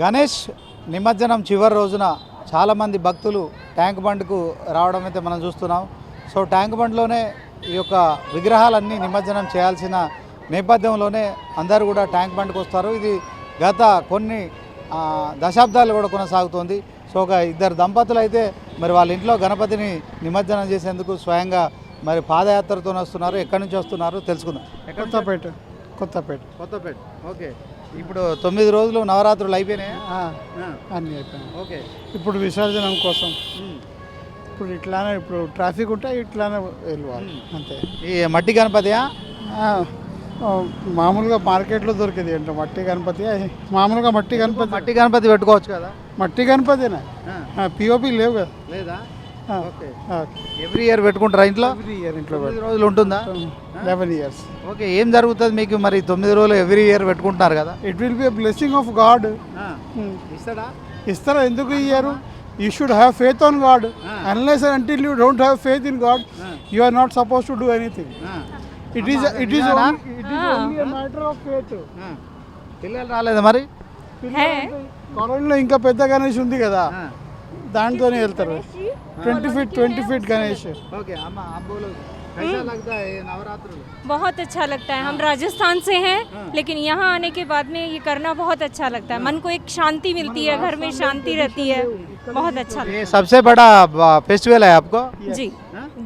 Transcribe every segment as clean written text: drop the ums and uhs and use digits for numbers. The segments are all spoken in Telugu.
గణేష్ నిమజ్జనం చివరి రోజున చాలామంది భక్తులు ట్యాంక్ బండ్కు రావడం అయితే మనం చూస్తున్నాం. సో ట్యాంక్ బండ్లోనే ఈ యొక్క విగ్రహాలన్నీ నిమజ్జనం చేయాల్సిన నేపథ్యంలోనే అందరూ కూడా ట్యాంక్ బండ్కి వస్తారు. ఇది గత కొన్ని దశాబ్దాలు కూడా కొనసాగుతోంది. సో ఒక ఇద్దరు దంపతులు అయితే మరి వాళ్ళ ఇంట్లో గణపతిని నిమజ్జనం చేసేందుకు స్వయంగా మరి పాదయాత్రతో వస్తున్నారు. ఎక్కడి నుంచి వస్తున్నారు తెలుసుకుందాం. కొత్తపేట. ఓకే, ఇప్పుడు 9 రోజులు నవరాత్రులు అయిపోయినాయా? అన్నీ అయిపోయినాయి. ఓకే, ఇప్పుడు విసర్జనం కోసం ఇప్పుడు ఇట్లానే ఇప్పుడు ట్రాఫిక్ ఉంటే ఇట్లానే వెళ్ళాలి అంతే. ఈ మట్టి గణపతియా? మామూలుగా మార్కెట్లో దొరికేది అంటే మట్టి గణపతి. మామూలుగా మట్టి గణపతి పెట్టుకోవచ్చు కదా. మట్టి గణపతినా? పిఓపి లేవు కదా. లేదా? ఓకే, ఎవ్రీ ఇయర్ పెట్టుకుంటారా ఇంట్లో? ఎవ్రీ ఇయర్ ఇంట్లో 9 రోజులు ఉంటుందా? 11 years. ఓకే, ఏం జరుగుతుంది మీకు మరి 9 రోజులు ఎవ్రీ ఇయర్ పెట్టుకుంటున్నారు కదా? It will be a blessing of God. ఇస్తారా? ఎందుకు ఇయ్యారు? You should have faith on God. Unless and until you don't have faith in God, you are not supposed to do anything. It is only a matter of faith. పిల్లలు రాలేదా మరి? కాలనీలో ఇంకా పెద్ద గణేష్ ఉంది కదా, దాంట్లోనే వెళ్తారు. 20 feet गणेश. ओके, अम्मा आप बोलो कैसा लगता है ये नवरात्रि? बहुत अच्छा लगता है. हम राजस्थान से हैं, लेकिन यहाँ आने के बाद में ये करना बहुत अच्छा लगता है. मन को एक शांति मिलती है, घर में शांति रहती है. बहुत अच्छा लगता है. ये सबसे बड़ा फेस्टिवल है आपको?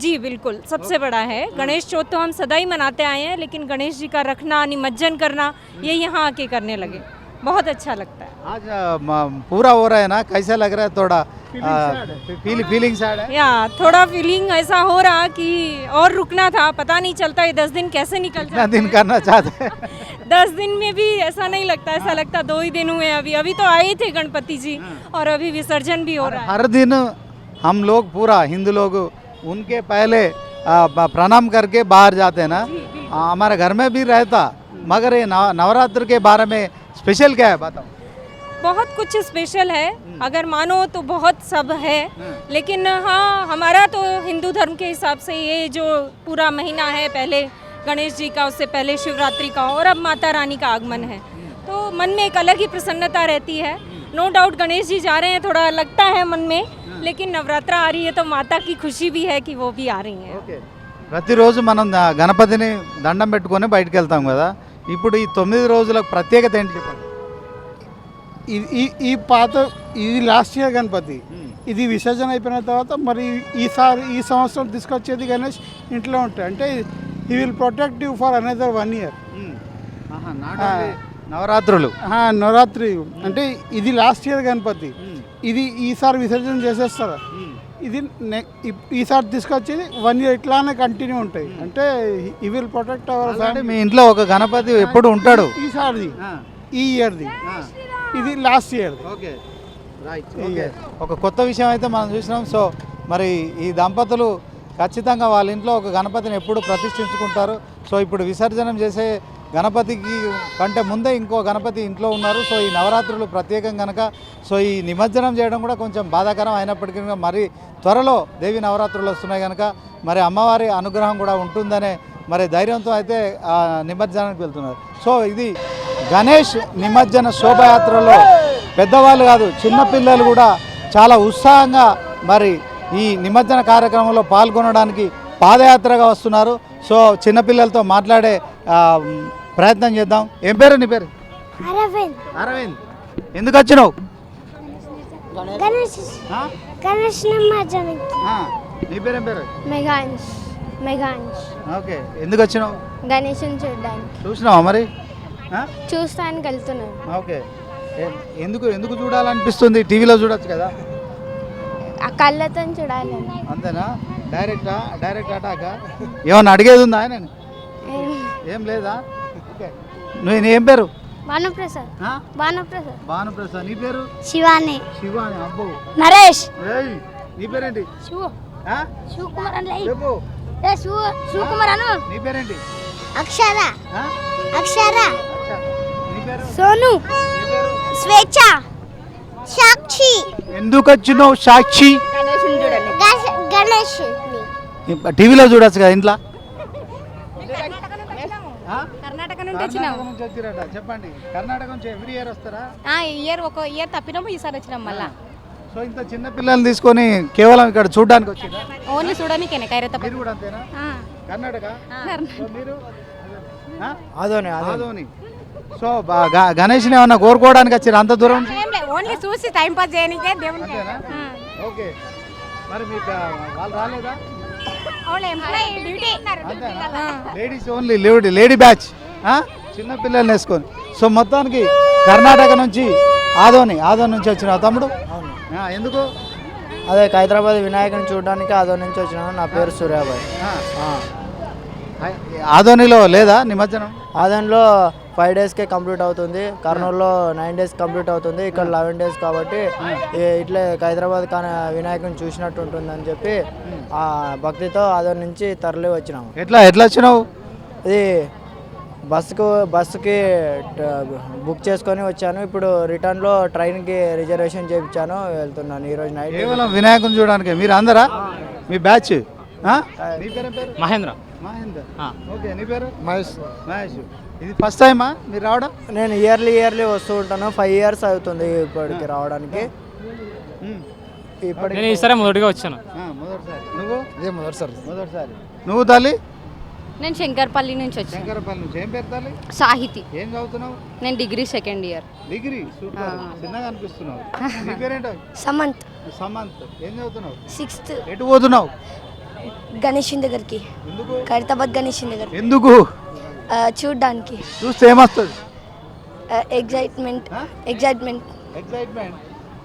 जी बिल्कुल सबसे बड़ा है. गणेश चौथ तो हम सदा ही मनाते आए हैं, लेकिन गणेश जी का रखना, निमज्जन करना, ये यहाँ आके करने लगे. बहुत अच्छा लगता है. आज पूरा हो रहा है ना, कैसा लग रहा है? थोड़ा फीलिंग सैड है या थोड़ा फीलिंग ऐसा हो रहा कि और रुकना था. पता नहीं चलता ये 10 दिन कैसे निकल जाते. दिन करना चाहते हैं 10 दिन में भी ऐसा नहीं लगता. ऐसा लगता 2 ही दिन हुए. अभी तो आए थे गणपति जी और अभी विसर्जन भी हो रहा है. हर दिन हम लोग पूरा हिंदू लोग उनके पहले प्रणाम करके बाहर जाते हैं ना. हमारे घर में भी रहता, मगर ये नवरात्र के बारे में स्पेशल क्या है बताओ? बहुत कुछ स्पेशल है. अगर मानो तो बहुत सब है, लेकिन हाँ हमारा तो हिंदू धर्म के हिसाब से ये जो पूरा महीना है, पहले गणेश जी का, उससे पहले शिवरात्रि का और अब माता रानी का आगमन है, तो मन में एक अलग ही प्रसन्नता रहती है. नो डाउट गणेश जी जा रहे हैं, थोड़ा लगता है मन में, लेकिन नवरात्रा आ रही है तो माता की खुशी भी है कि वो भी आ रही हैं. ప్రతిరోజు మనం గణపతిని దండం పెట్టుకొని బయటకు వెళ్తాం కదా. ఇప్పుడు ఈ 9 రోజులకు ప్రత్యేకత ఏంటి చెప్పండి? ఈ ఇది లాస్ట్ ఇయర్ గణపతి. ఇది విసర్జన అయిపోయిన తర్వాత మరి ఈ సంవత్సరం తీసుకొచ్చేది గణేష్ ఇంట్లో ఉంటాయి. అంటే he will protect you for another 1 year. Navratri అంటే ఇది లాస్ట్ ఇయర్ గణపతి. ఇది ఈసారి విసర్జన చేసేస్తారు. ఇది ఈసారి తీసుకొచ్చేది 1 year ఇట్లానే కంటిన్యూ ఉంటాయి. అంటే he will protect our family. మీ ఇంట్లో ఒక గణపతి ఎప్పుడు ఉంటాడు? ఈసారిది, ఈ ఇయర్ది, ఇది last year. Okay, right. Okay, ఒక కొత్త విషయం అయితే మనం చూసినాం. సో మరి ఈ దంపతులు ఖచ్చితంగా వాళ్ళ ఇంట్లో ఒక గణపతిని ఎప్పుడు ప్రతిష్ఠించుకుంటారు. సో ఇప్పుడు విసర్జనం చేసే గణపతికి కంటే ముందే ఇంకో గణపతి ఇంట్లో ఉన్నారు. సో ఈ నవరాత్రులు ప్రత్యేకం కనుక సో ఈ నిమజ్జనం చేయడం కూడా కొంచెం బాధాకరం అయినప్పటికీ మరి త్వరలో దేవి నవరాత్రులు వస్తున్నాయి కనుక మరి అమ్మవారి అనుగ్రహం కూడా ఉంటుందనే మరి ధైర్యంతో అయితే నిమజ్జనానికి వెళ్తున్నారు. సో ఇది గణేష్ నిమజ్జన శోభయాత్రలో పెద్దవాళ్ళు కాదు, చిన్నపిల్లలు కూడా చాలా ఉత్సాహంగా మరి ఈ నిమజ్జన కార్యక్రమంలో పాల్గొనడానికి పాదయాత్రగా వస్తున్నారు. సో చిన్నపిల్లలతో మాట్లాడే ప్రయత్నం చేద్దాం. ఏం పేరు నీ పేరు? అరవింద్. ఎందుకు వచ్చినావు? నీ పేరేం పేరు? ఓకే, ఎందుకు వచ్చినావు? గణేశుని చూడడానికి. చూసినావా మరి? చూస్తానికి వెళ్తున్నాను. ఓకే, ఎందుకు చూడాలనిపిస్తుంది? టీవీలో చూడొచ్చు కదా. ఆ కళ్ళతో చూడాలి. అంతేనా? డైరెక్ట్ అటాక? ఏమన్నా అడిగేది ఉందా ఆయన? ఏం లేదా? ఓకే, నువ్వు ఏం పేరు? భానుప్రసాద్. నీ పేరు? శివాని. అబ్బో. నరేష్. నీ పేరేంటి? నీ పేరేంటి? అక్షర. సోను. స్వేచ్ఛ. సాక్షి. ఎందుకు వచ్చినావు సాక్షి? గణేష్ టీవీలో చూడొచ్చు కదా ఇంట్లో. కర్ణాటక నుండి వచ్చినాం. కర్ణాటక నుంచి వచ్చిరట. చెప్పండి, కర్ణాటక నుంచి ఎవ్రీ ఇయర్ వస్తారా? ఒక ఇయర్ తప్పినాము, ఈసారి వచ్చినాం మళ్ళా. సో ఇంత చిన్న పిల్లల్ని తీసుకొని కేవలం ఇక్కడ చూడడానికి వచ్చిందా? ఓన్లీ చూడడానికేనే ఖైరతాబాద్. మీరు కూడా అంతేనా? కర్ణాటక. సో మీరు ఆదోని. సో గణేష్ని ఏమన్నా కోరుకోవడానికి వచ్చారు అంత దూరం? ఓన్లీ చూసి టైం పాస్ చేయడానికే దేవునికి. అంతేనా? ఓకే. మరి మీకు వాళ్ళు రాలేదా? అంతేనా? లేడీస్ ఓన్లీ, లేడీ బ్యాచ్, చిన్న పిల్లల్ని వేసుకొని. సో మొత్తానికి కర్ణాటక నుంచి ఆదోని నుంచి వచ్చిన తమ్ముడు. ఎందుకు? అదే హైదరాబాద్ వినాయకుని చూడడానికి ఆదోని నుంచి వచ్చినాను. నా పేరు సూర్యాబాయ్. ఆదోనిలో లేదా నిమజ్జనం? ఆదోనిలో 5 డేస్కే కంప్లీట్ అవుతుంది. కర్నూలులో 9 డేస్ కంప్లీట్ అవుతుంది. ఇక్కడ 11 డేస్ కాబట్టి ఇట్లే హైదరాబాద్ వినాయకుని చూసినట్టు ఉంటుందని చెప్పి ఆ భక్తితో ఆదోని నుంచి తరలి వచ్చినాము. ఎట్లా వచ్చినావు? ఇది బస్సుకి బుక్ చేసుకొని వచ్చాను. ఇప్పుడు రిటర్న్లో ట్రైన్కి రిజర్వేషన్ చేయించాను, వెళ్తున్నాను ఈరోజు నైట్. కేవలం వినాయకుని చూడడానికి మీరు అందరా? మీ బ్యాచ్? మహేంద్ర. ఓకే. నీ పేరు? మహేష్. ఇది ఫస్ట్ టైమా మీరు రావడం? నేను ఇయర్లీ వస్తూ ఉంటాను. 5 ఇయర్స్ అవుతుంది ఇప్పటికి రావడానికి. నేను ఈసారి మొదటిగా వచ్చాను. మొదటిసారి. నువ్వు? మొదటిసారి. నువ్వు తల్లి? నేను శంకర్పల్లి నుంచి వచ్చాను. శంకరపల్లి నుంచి. ఏం పేరు తల్లి? సాహితి. ఏం చదువుతున్నావు? నేను degree 2nd year. Degree. Super. చిన్నగా అనిపిస్తున్నావు. నీ పేరేంటో? సమంత్. సమంత్. ఏం చదువుతున్నావు? 6th. ఎటు పోతున్నావు? గణేష్ దగ్గరికి. ఎందుకు? ఖైరతాబాద్ గణేష్ దగ్గర ఎందుకు? చూడడానికి. చూస్తే ఏమొస్తుంది? ఎగ్జైట్మెంట్.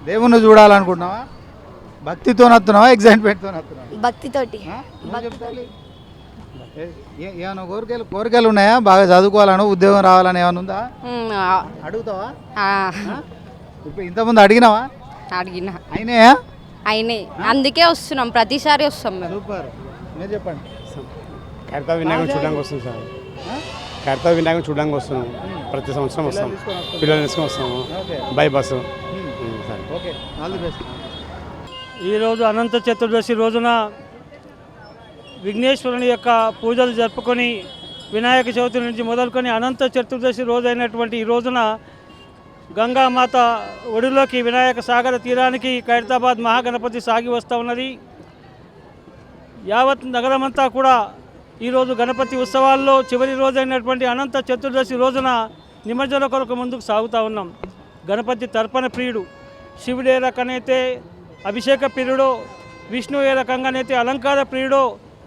దేవుణ్ణి చూడాలనుకుంటున్నావా? భక్తితో వస్తున్నావా? ఎగ్జైట్మెంట్తో వస్తున్నావా? భక్తితోటి. ఏమైనా కోరికలు ఉన్నాయా? బాగా చదువుకోవాలను, ఉద్యోగం రావాలని ఏమైనా ఉందా? అడుగుతావా? ఇప్పుడు ఇంతకుముందు అడిగినావా? అడిగినా అయినాయా? అయినాయి, అందుకే వస్తున్నాం, ప్రతిసారి వస్తాం మేము. సూపర్. మీరు చెప్పండి. ఖైరతాబాద్ వినాయకుని చూడడానికి వస్తుంది సార్. ఖైరతాబాద్ వినాయకుని చూడడానికి వస్తున్నాము. ప్రతి సంవత్సరం వస్తాం. పిల్లలు తీసుకొని వస్తాము by bus. Okay. All the best. ఈరోజు అనంత చతుర్దశి రోజున విఘ్నేశ్వరుని యొక్క పూజలు జరుపుకొని వినాయక చవితి నుంచి మొదలుకొని అనంత చతుర్దశి రోజు అయినటువంటి ఈ రోజున గంగామాత ఒడిలోకి వినాయక సాగర తీరానికి ఖైరతాబాద్ మహాగణపతి సాగి వస్తూ ఉన్నది. యావత్ నగరమంతా కూడా ఈరోజు గణపతి ఉత్సవాల్లో చివరి రోజైనటువంటి అనంత చతుర్దశి రోజున నిమజ్జన కొరకు ముందుకు సాగుతూ ఉన్నాం. గణపతి తర్పణ ప్రియుడు. శివుడు ఏ రకనైతే అభిషేక ప్రియుడో, విష్ణు ఏ రకంగానైతే అలంకార ప్రియుడో,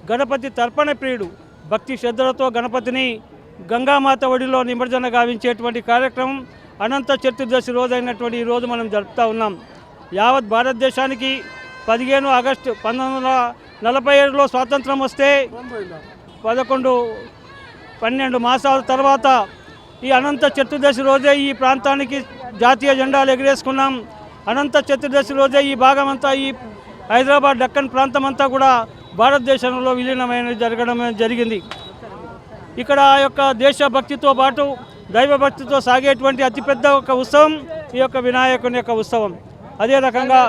గణపతి తర్పణ ప్రియుడు. భక్తి శ్రద్ధలతో గణపతిని గంగామాత ఒడిలో నిమజ్జన గావించేటువంటి కార్యక్రమం అనంత చతుర్దశి రోజైనటువంటి ఈ రోజు మనం జరుపుతూ ఉన్నాం. యావత్ భారతదేశానికి 15 ఆగస్టు 1947లో స్వాతంత్రం వస్తే 12 మాసాల తర్వాత ఈ అనంత చతుర్దశి రోజే ఈ ప్రాంతానికి జాతీయ జెండాలు ఎగిరేసుకున్నాం. అనంత చతుర్దశి రోజే ఈ భాగమంతా, ఈ హైదరాబాద్ దక్కన్ ప్రాంతం అంతా కూడా భారతదేశంలో విలీనమైన జరిగింది. ఇక్కడ ఆ యొక్క దేశభక్తితో పాటు దైవభక్తితో సాగేటువంటి అతిపెద్ద ఒక ఉత్సవం ఈ యొక్క వినాయకుని యొక్క ఉత్సవం. అదే రకంగా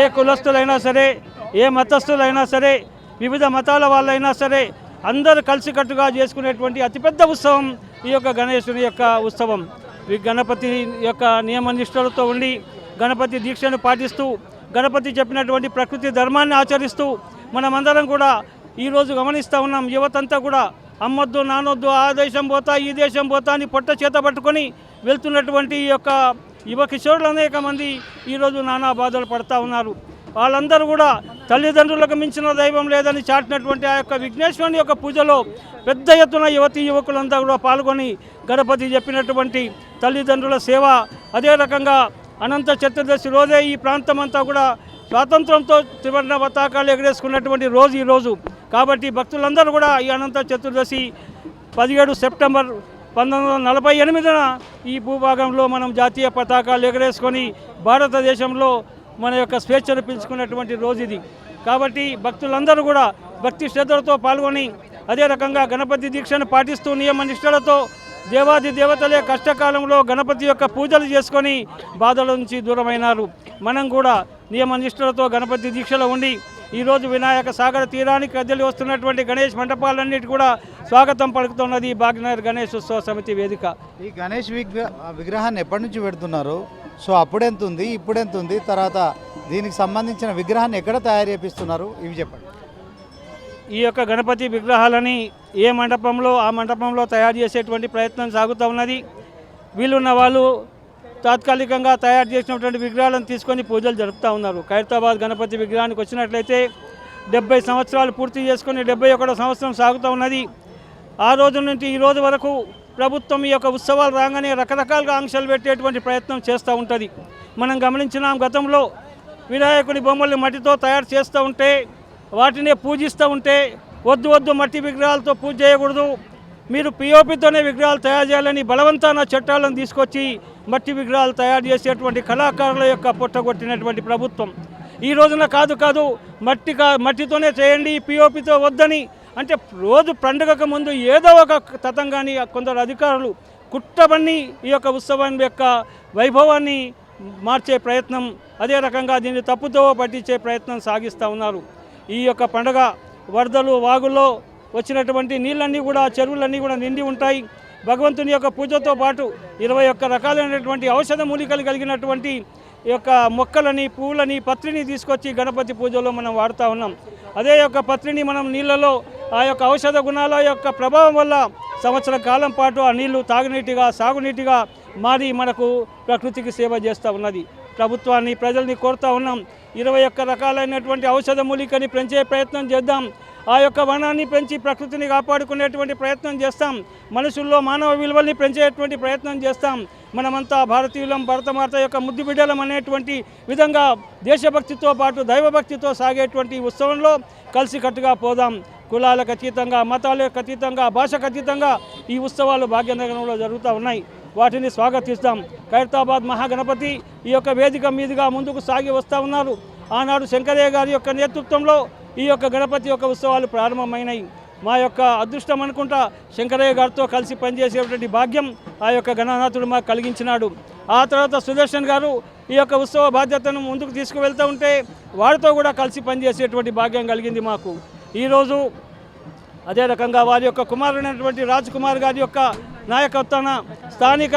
ఏ కులస్తులైనా సరే, ఏ మతస్థులైనా సరే, వివిధ మతాల వాళ్ళైనా సరే అందరూ కలిసికట్టుగా చేసుకునేటువంటి అతిపెద్ద ఉత్సవం ఈ యొక్క గణేశుని యొక్క ఉత్సవం. ఈ గణపతి యొక్క నియమ నిష్ఠలతో ఉండి గణపతి దీక్షను పాటిస్తూ గణపతి చెప్పినటువంటి ప్రకృతి ధర్మాన్ని ఆచరిస్తూ మనమందరం కూడా ఈరోజు గమనిస్తూ ఉన్నాం. యువతంతా కూడా అమ్మొద్దు నానొద్దు, ఆ దేశం పోతా ఈ దేశం పోతా అని పొట్ట చేత పట్టుకొని వెళ్తున్నటువంటి ఈ యొక్క యువ కిషోరులు అనేక మంది ఈరోజు నానా బాధలు పడుతూ ఉన్నారు. వాళ్ళందరూ కూడా తల్లిదండ్రులకు మించిన దైవం లేదని చాటినటువంటి ఆ యొక్క విఘ్నేశ్వరుని యొక్క పూజలో పెద్ద ఎత్తున యువకులంతా కూడా పాల్గొని గణపతి చెప్పినటువంటి తల్లిదండ్రుల సేవ, అదే రకంగా అనంత చతుర్దశి రోజే ఈ ప్రాంతం అంతా కూడా స్వాతంత్రంతో త్రివర్ణ పతాకాలు ఎగరేసుకున్నటువంటి రోజు ఈరోజు. కాబట్టి భక్తులందరూ కూడా ఈ అనంత చతుర్దశి 17 సెప్టెంబర్ 1948న ఈ భూభాగంలో మనం జాతీయ పతాకాలు ఎగరేసుకొని భారతదేశంలో మన యొక్క స్వేచ్ఛను పిలుచుకున్నటువంటి రోజు ఇది. కాబట్టి భక్తులందరూ కూడా భక్తి శ్రద్ధలతో పాల్గొని అదే రకంగా గణపతి దీక్షను పాటిస్తూ నియమ నిష్ఠలతో దేవాది దేవతలే కష్టకాలంలో గణపతి యొక్క పూజలు చేసుకొని బాధల నుంచి దూరమైనారు. మనం కూడా నియమ నిష్ఠలతో గణపతి దీక్షలో ఉండి ఈరోజు వినాయక సాగర తీరానికి కదిలి వస్తున్నటువంటి గణేష్ మండపాలన్నిటి కూడా స్వాగతం పలుకుతున్నది భాగ్యనగర్ గణేష్ ఉత్సవ సమితి వేదిక. ఈ గణేష్ విగ్రహాన్ని ఎప్పటి నుంచి పెడుతున్నారు? సో అప్పుడెంత ఉంది, ఇప్పుడెంత ఉంది, తర్వాత దీనికి సంబంధించిన విగ్రహాన్ని ఎక్కడ తయారు చేపిస్తున్నారు, ఇవి చెప్పండి. ఈ యొక్క గణపతి విగ్రహాలని ఏ మండపంలో ఆ మండపంలో తయారు చేసేటువంటి ప్రయత్నం సాగుతూ ఉన్నది. వీలున్న వాళ్ళు తాత్కాలికంగా తయారు చేసినటువంటి విగ్రహాలను తీసుకొని పూజలు జరుపుతూ ఉన్నారు. ఖైరతాబాద్ గణపతి విగ్రహానికి వచ్చినట్లయితే 70 సంవత్సరాలు పూర్తి చేసుకొని 71వ సంవత్సరం సాగుతూ ఉన్నది. ఆ రోజు నుంచి ఈ రోజు వరకు ప్రభుత్వం ఈ యొక్క ఉత్సవాలు రాగానే రకరకాలుగా ఆంక్షలు పెట్టేటువంటి ప్రయత్నం చేస్తూ ఉంటుంది. మనం గమనించినాం, గతంలో వినాయకుడి బొమ్మల్ని మట్టితో తయారు చేస్తూ ఉంటే వాటినే పూజిస్తూ ఉంటే వద్దు మట్టి విగ్రహాలతో పూజ చేయకూడదు, మీరు పిఓపితోనే విగ్రహాలు తయారు చేయాలని బలవంతాన చట్టాలను తీసుకొచ్చి మట్టి విగ్రహాలు తయారు చేసేటువంటి కళాకారుల యొక్క పొట్టగొట్టినటువంటి ప్రభుత్వం ఈ రోజున కాదు మట్టితోనే చేయండి, పిఓపితో వద్దని అంటే రోజు పండుగకు ముందు ఏదో ఒక తతంగాని కొందరు అధికారులు కుట్టబన్ని ఈ యొక్క ఉత్సవం యొక్క వైభవాన్ని మార్చే ప్రయత్నం, అదే రకంగా దీన్ని తప్పుతో పట్టించే ప్రయత్నం సాగిస్తూ ఉన్నారు. ఈ యొక్క పండుగ వరదలు వాగుల్లో వచ్చినటువంటి నీళ్ళన్నీ కూడా చెరువులన్నీ కూడా నిండి ఉంటాయి. భగవంతుని యొక్క పూజతో పాటు 21 రకాలైనటువంటి ఔషధ మూలికలు కలిగినటువంటి ఈ యొక్క మొక్కలని, పువ్వులని, పత్రిని తీసుకొచ్చి గణపతి పూజలో మనం వాడుతూ ఉన్నాం. అదే యొక్క పత్రిని మనం నీళ్ళలో ఆ యొక్క ఔషధ గుణాల యొక్క ప్రభావం వల్ల సంవత్సర కాలం పాటు ఆ నీళ్లు తాగునీటిగా, సాగునీటిగా మారి మనకు ప్రకృతికి సేవ చేస్తూ ఉన్నది. ప్రభుత్వాన్ని, ప్రజల్ని కోరుతూ ఉన్నాం, 21 రకాలైనటువంటి ఔషధ మూలికని పెంచే ప్రయత్నం చేద్దాం. ఆ యొక్క వనాన్ని పెంచి ప్రకృతిని కాపాడుకునేటువంటి ప్రయత్నం చేస్తాం. మనుషుల్లో మానవ విలువల్ని పెంచేటువంటి ప్రయత్నం చేస్తాం. మనమంతా భారతీయులం, భరతమాత యొక్క ముద్దు బిడ్డలం అనేటువంటి విధంగా దేశభక్తితో పాటు దైవభక్తితో సాగేటువంటి ఉత్సవంలో కలిసికట్టుగా పోదాం. కులాలకు అతీతంగా, మతాలకు అతీతంగా, భాషకు అతీతంగా ఈ ఉత్సవాలు భాగ్యనగరంలో జరుగుతూ ఉన్నాయి. వాటిని స్వాగతిస్తాం. ఖైరతాబాద్ మహాగణపతి ఈ యొక్క వేదిక మీదుగా ముందుకు సాగి వస్తూ ఉన్నారు. ఆనాడు శంకరయ్య గారి యొక్క నేతృత్వంలో ఈ యొక్క గణపతి యొక్క ఉత్సవాలు ప్రారంభమైనాయి. మా యొక్క అదృష్టం అనుకుంటా శంకరయ్య గారితో కలిసి పనిచేసేటువంటి భాగ్యం ఆ యొక్క గణనాథుడు మాకు కలిగించినాడు. ఆ తర్వాత సుదర్శన్ గారు ఈ యొక్క ఉత్సవ బాధ్యతను ముందుకు తీసుకువెళ్తూ ఉంటే వారితో కూడా కలిసి పనిచేసేటువంటి భాగ్యం కలిగింది మాకు. ఈరోజు అదే రకంగా వారి యొక్క కుమారుడైనటువంటి రాజ్ కుమార్ గారి యొక్క నాయకత్వాన స్థానిక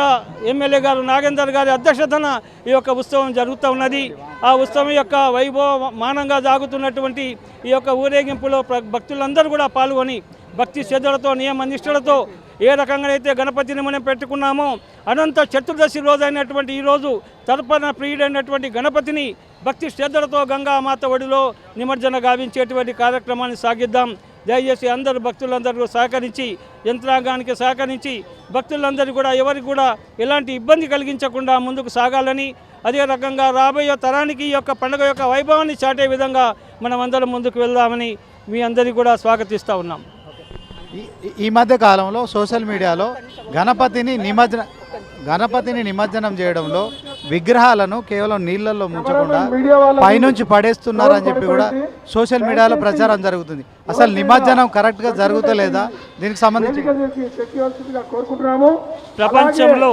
ఎమ్మెల్యే గారు నాగేందర్ గారి అధ్యక్షతన ఈ యొక్క ఉత్సవం జరుగుతూ ఉన్నది. ఆ ఉత్సవం యొక్క వైభవమానంగా సాగుతున్నటువంటి ఈ యొక్క ఊరేగింపులో భక్తులందరూ కూడా పాల్గొని భక్తి శ్రద్ధలతో, నియమ నిష్ఠలతో ఏ రకంగానైతే గణపతిని మనం పెట్టుకున్నామో అనంత చతుర్దశి రోజు అయినటువంటి ఈరోజు తర్పణ ప్రియుడైనటువంటి గణపతిని భక్తి శ్రద్ధలతో గంగామాత ఒడిలో నిమజ్జన గావించేటువంటి కార్యక్రమాన్ని సాగిద్దాం. దయచేసి అందరూ భక్తులందరూ సహకరించి, యంత్రాంగానికి సహకరించి భక్తులందరూ కూడా ఎవరికి కూడా ఎలాంటి ఇబ్బంది కలిగించకుండా ముందుకు సాగాలని, అదే రకంగా రాబోయే తరానికి ఈ యొక్క పండుగ యొక్క వైభవాన్ని చాటే విధంగా మనం అందరం ముందుకు వెళ్దామని మీ అందరికీ కూడా స్వాగతిస్తూ ఉన్నాం. ఈ మధ్య కాలంలో సోషల్ మీడియాలో గణపతిని నిమజ్జనం చేయడంలో విగ్రహాలను కేవలం నీళ్ళల్లో ముంచకుండా పైనుంచి పడేస్తున్నారని చెప్పి కూడా సోషల్ మీడియాలో ప్రచారం జరుగుతుంది. అసలు నిమజ్జనం కరెక్ట్గా జరుగుతలేదా? దీనికి సంబంధించి ప్రపంచంలో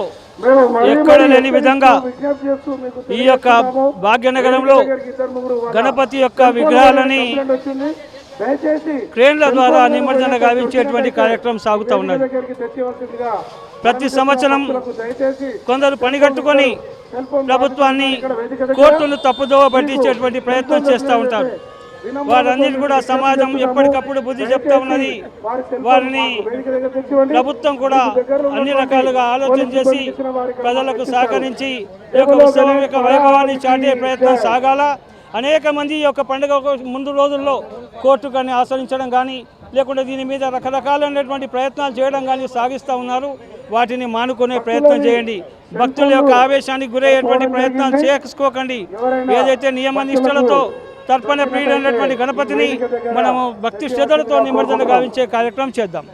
ఎక్కడ లేని విధంగా ఈ యొక్క భాగ్యనగరంలో గణపతి యొక్క విగ్రహాలని క్రేన్ల ద్వారా నిమజ్జన గావించేటువంటి కార్యక్రమం సాగుతూ ఉన్నది. ప్రతి సంవత్సరం కొందరు పనిగట్టుకొని ప్రభుత్వాన్ని, కోర్టును తప్పుదోవ పట్టించేటువంటి ప్రయత్నం చేస్తూ ఉంటారు. వారన్నిటి కూడా సమాజం ఎప్పటికప్పుడు బుద్ధి చెప్తా ఉన్నది. వారిని ప్రభుత్వం కూడా అన్ని రకాలుగా ఆలోచన చేసి ప్రజలకు సహకరించి ఈ యొక్క ఉత్సవం యొక్క వైభవాన్ని చాటే ప్రయత్నం సాగాల. అనేక మంది ఈ యొక్క పండుగ ముందు రోజుల్లో కోర్టు కానీ ఆశ్రయించడం కానీ, లేకుంటే దీని మీద రకరకాలైనటువంటి ప్రయత్నాలు చేయడం కానీ సాగిస్తూ ఉన్నారు. వాటిని మానుకునే ప్రయత్నం చేయండి. భక్తుల యొక్క ఆవేశానికి గురయ్యేటువంటి ప్రయత్నాలు చేసుకోకండి. ఏదైతే నియమ నిష్ఠలతో తర్పణ ప్రియుడైనటువంటి గణపతిని మనము భక్తి శ్రద్ధలతో నిమజ్జన గావించే కార్యక్రమం చేద్దాం.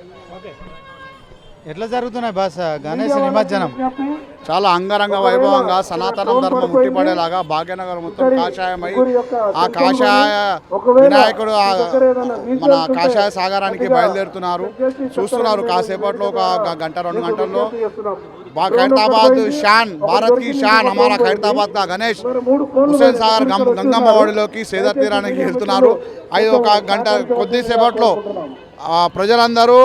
ఎట్లా జరుగుతున్నాయి బాస్ గణేష్ నిమజ్జనం? చాలా అంగరంగ వైభవంగా సనాతన ధర్మం ముట్టిపడేలాగా భాగ్యనగర్ మొత్తం కాషాయమై ఆ కాషాయ వినాయకుడు మన కాషాయ సాగరానికి బయలుదేరుతున్నారు. చూస్తున్నారు కాసేపట్లో ఒక గంట 2 గంటల్లో खैरताबाद शान भारत की शान हमारा खैरताबाद का गणेश हुसैन सागर गंगम्మ వాడిలోకి సేద తీరానికి వెళ్తున్నారు. అది ఒక గంట కొద్దిసేపట్లో ప్రజలందరూ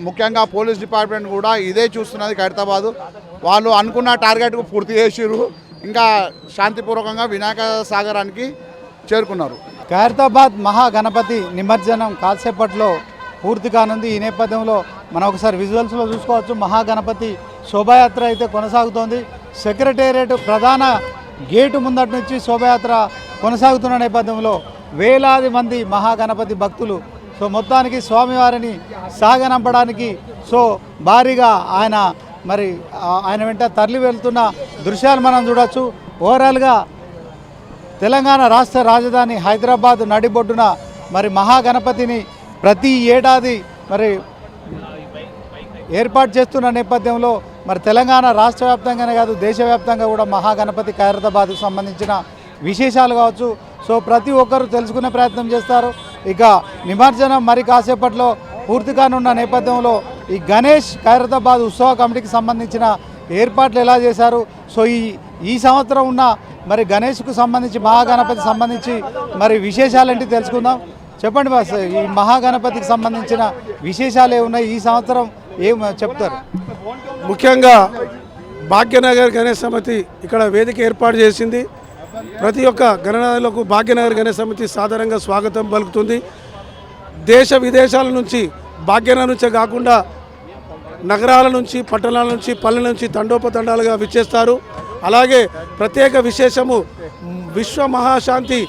ముఖ్యంగా పోలీస్ డిపార్ట్మెంట్ కూడా ఇదే చూస్తున్నది. ఖైరతాబాద్ వాళ్ళు అనుకున్న టార్గెట్కు పూర్తి చేసిరు. ఇంకా శాంతిపూర్వకంగా వినాయక సాగరానికి చేరుకున్నారు. ఖైరతాబాద్ మహాగణపతి నిమజ్జనం కాసేపట్లో పూర్తి కానుంది. ఈ నేపథ్యంలో మనం ఒకసారి విజువల్స్లో చూసుకోవచ్చు. మహాగణపతి శోభాయాత్ర అయితే కొనసాగుతోంది. సెక్రటేరియట్ ప్రధాన గేటు ముందటి నుంచి శోభాయాత్ర కొనసాగుతున్న నేపథ్యంలో వేలాది మంది మహాగణపతి భక్తులు మొత్తానికి స్వామివారిని సాగనంపడానికి భారీగా ఆయన వెంట తరలి వెళ్తున్న దృశ్యాలు మనం చూడొచ్చు. ఓవరాల్గా తెలంగాణ రాష్ట్ర రాజధాని హైదరాబాద్ నడిబొడ్డున మహాగణపతిని ప్రతి ఏడాది ఏర్పాటు చేస్తున్న నేపథ్యంలో తెలంగాణ రాష్ట్ర వ్యాప్తంగానే కాదు దేశవ్యాప్తంగా కూడా మహాగణపతి ఖైరతాబాద్కు సంబంధించిన విశేషాలు కావచ్చు. ప్రతి ఒక్కరు తెలుసుకునే ప్రయత్నం చేస్తారు. ఇక నిమజ్జనం మరి కాసేపట్లో పూర్తి కానున్న నేపథ్యంలో ఈ గణేష్ ఖైరతాబాద్ ఉత్సవ కమిటీకి సంబంధించిన ఏర్పాట్లు ఎలా చేశారు, ఈ సంవత్సరం ఉన్న గణేష్కు సంబంధించి మహాగణపతి సంబంధించి విశేషాలేంటి తెలుసుకుందాం. చెప్పండి బాస్, ఈ మహాగణపతికి సంబంధించిన విశేషాలు ఏమున్నాయి, ఈ సంవత్సరం ఏం చెప్తారు? ముఖ్యంగా భాగ్యనగర్ గణేష్ సమితి ఇక్కడ వేదిక ఏర్పాటు చేసింది. ప్రతి ఒక్క గణనాథులకు భాగ్యనగర్ గణేష్ సమితి సాధారణంగా స్వాగతం పలుకుతుంది. దేశ విదేశాల నుంచి భాగ్యనగర్ నుంచే కాకుండా నగరాల నుంచి, పట్టణాల నుంచి, పల్లెల నుంచి తండోపతండాలుగా విచ్చేస్తారు. అలాగే ప్రత్యేక విశేషము విశ్వ మహాశాంతి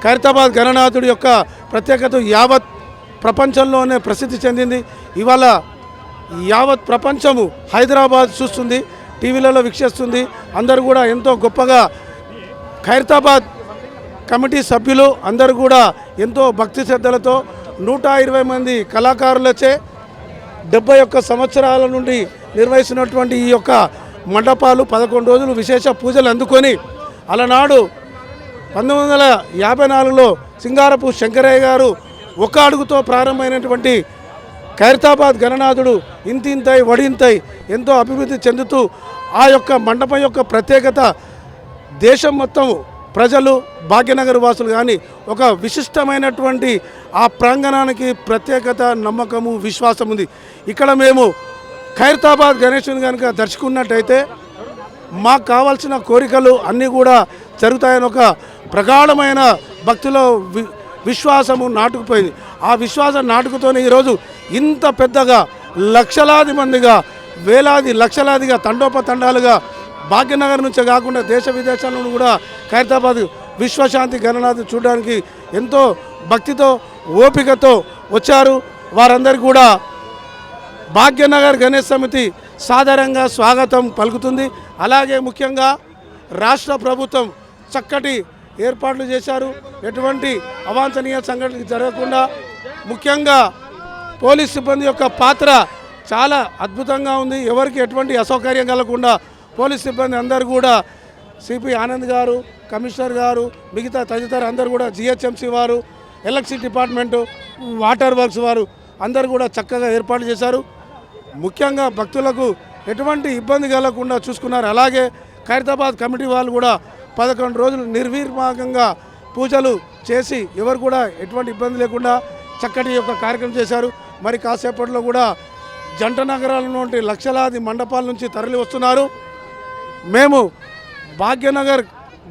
ఖైరతాబాద్ గణనాథుడి యొక్క ప్రత్యేకత యావత్ ప్రపంచంలోనే ప్రసిద్ధి చెందింది. ఇవాళ యావత్ ప్రపంచము హైదరాబాద్ చూస్తుంది, టీవీలలో వీక్షిస్తుంది. అందరూ కూడా ఎంతో గొప్పగా ఖైరతాబాద్ కమిటీ సభ్యులు అందరూ కూడా ఎంతో భక్తి శ్రద్ధలతో 120 మంది కళాకారులచే 71 సంవత్సరాల నుండి నిర్వహిస్తున్నటువంటి ఈ యొక్క మండపాలు 11 రోజులు విశేష పూజలు అందుకొని అలనాడు 1954లో సింగారపు శంకరయ్య గారు ఒక అడుగుతో ప్రారంభమైనటువంటి ఖైరతాబాద్ గణనాథుడు ఇంతింతై వడింతై ఎంతో అభివృద్ధి చెందుతూ ఆ యొక్క మండపం యొక్క ప్రత్యేకత దేశం మొత్తం ప్రజలు భాగ్యనగర్ వాసులు కానీ ఒక విశిష్టమైనటువంటి ఆ ప్రాంగణానికి ప్రత్యేకత, నమ్మకము, విశ్వాసం ఉంది. ఇక్కడ మేము ఖైరతాబాద్ గణేశుని కనుక దర్శకున్నట్టయితే మాకు కావాల్సిన కోరికలు అన్నీ కూడా జరుగుతాయని ఒక ప్రగాఢమైన భక్తిలో విశ్వాసము నాటుకుపోయింది. ఆ విశ్వాసం నాటుకుతోనే ఈరోజు ఇంత పెద్దగా లక్షలాది మందిగా, వేలాది లక్షలాదిగా తండోపతండాలుగా భాగ్యనగర్ నుంచే కాకుండా దేశ విదేశాల నుండి కూడా ఖైరతాబాద్ విశ్వశాంతి గణనాథ్ చూడడానికి ఎంతో భక్తితో, ఓపికతో వచ్చారు. వారందరికీ కూడా భాగ్యనగర్ గణేష్ సమితి సాధారణంగా స్వాగతం పలుకుతుంది. అలాగే ముఖ్యంగా రాష్ట్ర ప్రభుత్వం చక్కటి ఏర్పాట్లు చేశారు. ఎటువంటి అవాంఛనీయ సంఘటనలు జరగకుండా ముఖ్యంగా పోలీస్ సిబ్బంది యొక్క పాత్ర చాలా అద్భుతంగా ఉంది. ఎవరికి ఎటువంటి అసౌకర్యం కలగకుండా పోలీస్ సిబ్బంది అందరూ కూడా సిపి ఆనంద్ గారు, కమిషనర్ గారు, మిగతా తదితర అందరూ కూడా జిహెచ్ఎంసీ వారు, ఎలక్ట్రిసిటీ డిపార్ట్మెంటు, వాటర్ వర్క్స్ వారు అందరూ కూడా చక్కగా ఏర్పాటు చేశారు. ముఖ్యంగా భక్తులకు ఎటువంటి ఇబ్బంది కలగకుండా చూసుకున్నారు. అలాగే ఖైరతాబాద్ కమిటీ వాళ్ళు కూడా 11 రోజులు నిర్విఘ్నంగా పూజలు చేసి ఎవరు కూడా ఎటువంటి ఇబ్బంది లేకుండా చక్కటి యొక్క కార్యక్రమం చేశారు. మరి కాసేపట్లో కూడా జంట నగరాల నుండి లక్షలాది మండపాల నుంచి తరలి వస్తున్నారు. మేము భాగ్యనగర్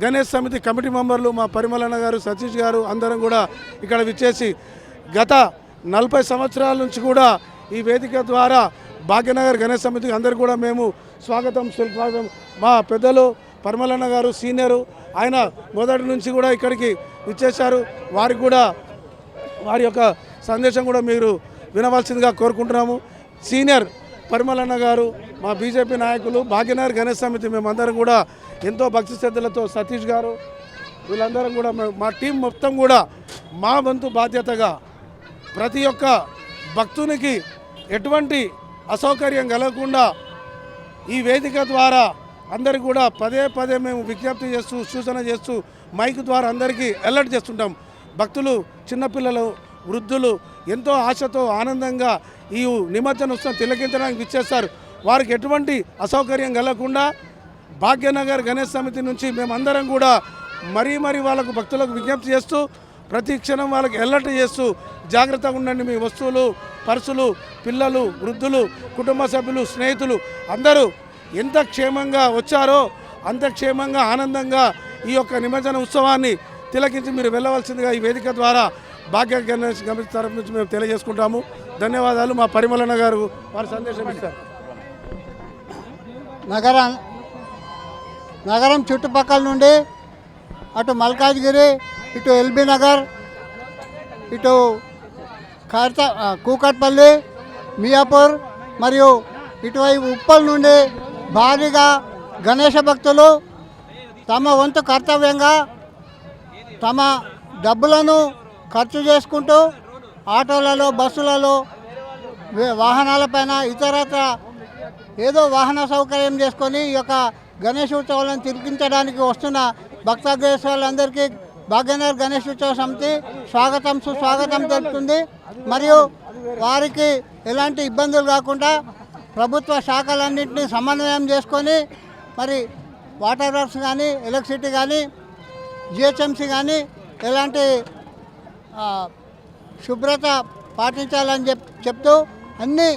గణేష్ సమితి కమిటీ మెంబర్లు మా పరిమళన్న గారు, సతీష్ గారు అందరం కూడా ఇక్కడ విచ్చేసి గత 40 సంవత్సరాల నుంచి కూడా ఈ వేదిక ద్వారా భాగ్యనగర్ గణేష్ సమితికి అందరు కూడా మేము స్వాగతం సుస్వాగతం. మా పెద్దలు పరిమళన్న గారు సీనియరు, ఆయన మొదటి నుంచి కూడా ఇక్కడికి విచ్చేశారు. వారికి కూడా వారి యొక్క సందేశం కూడా మీరు వినవలసిందిగా కోరుకుంటున్నాము. సీనియర్ పరిమళన్న గారు, మా బీజేపీ నాయకులు, భాగ్యనగర్ గణేష్ సమితి మేమందరం కూడా ఎంతో భక్తి శ్రద్ధలతో, సతీష్ గారు వీళ్ళందరం కూడా మా టీం మొత్తం కూడా మా వంతు బాధ్యతగా ప్రతి ఒక్క భక్తునికి ఎటువంటి అసౌకర్యం కలగకుండా ఈ వేదిక ద్వారా అందరికి కూడా పదే పదే మేము విజ్ఞప్తి చేస్తూ సూచన చేస్తూ మైక్ ద్వారా అందరికీ అలర్ట్ చేస్తుంటాం. భక్తులు, చిన్నపిల్లలు, వృద్ధులు ఎంతో ఆశతో ఆనందంగా ఈ నిమజ్జనోత్సవం తిలకించడానికి విచ్చేస్తారు. వారికి ఎటువంటి అసౌకర్యం కలగకుండా భాగ్యనగర్ గణేష్ సమితి నుంచి మేమందరం కూడా మరీ వాళ్ళకు భక్తులకు విజ్ఞప్తి చేస్తూ ప్రతి క్షణం వాళ్ళకి అలర్ట్ చేస్తూ జాగ్రత్తగా ఉండండి. మీ వస్తువులు, పర్సులు, పిల్లలు, వృద్ధులు, కుటుంబ సభ్యులు, స్నేహితులు అందరూ ఎంత క్షేమంగా వచ్చారో అంత క్షేమంగా ఆనందంగా ఈ యొక్క నిమజ్జన ఉత్సవాన్ని తిలకించి మీరు వెళ్ళవలసిందిగా ఈ వేదిక ద్వారా భాగ్య గణేష్ కమిటీ తరఫు నుంచి మేము తెలియజేసుకుంటాము. ధన్యవాదాలు. మా పరిమళన్న గారు వారి సందేశం ఇస్తారు. నగరం చుట్టుపక్కల నుండి అటు మల్కాజ్గిరి, ఇటు ఎల్బీ నగర్, ఇటు కూకట్పల్లి, మియాపూర్ మరియు ఇటువైపు ఉప్పల్ నుండి భారీగా గణేష భక్తులు తమ వంతు కర్తవ్యంగా తమ డబ్బులను ఖర్చు చేసుకుంటూ ఆటోలలో, బస్సులలో, వాహనాలపైన ఇతరత్ర ఏదో వాహన సౌకర్యం చేసుకొని ఈ యొక్క గణేష్ ఉత్సవాలను తిరిగించడానికి వస్తున్న భక్తగ్రేశ్వరులందరికీ భాగ్యనగర్ గణేష్ ఉత్సవ సమితి స్వాగతం సుస్వాగతం తెలుపుతుంది. మరియు వారికి ఎలాంటి ఇబ్బందులు కాకుండా ప్రభుత్వ శాఖలన్నింటినీ సమన్వయం చేసుకొని మరి వాటర్ వర్క్స్ కానీ, ఎలక్ట్రిసిటీ కానీ, జిహెచ్ఎంసీ కానీ ఎలాంటి శుభ్రత పాటించాలని చెప్తూ అన్ని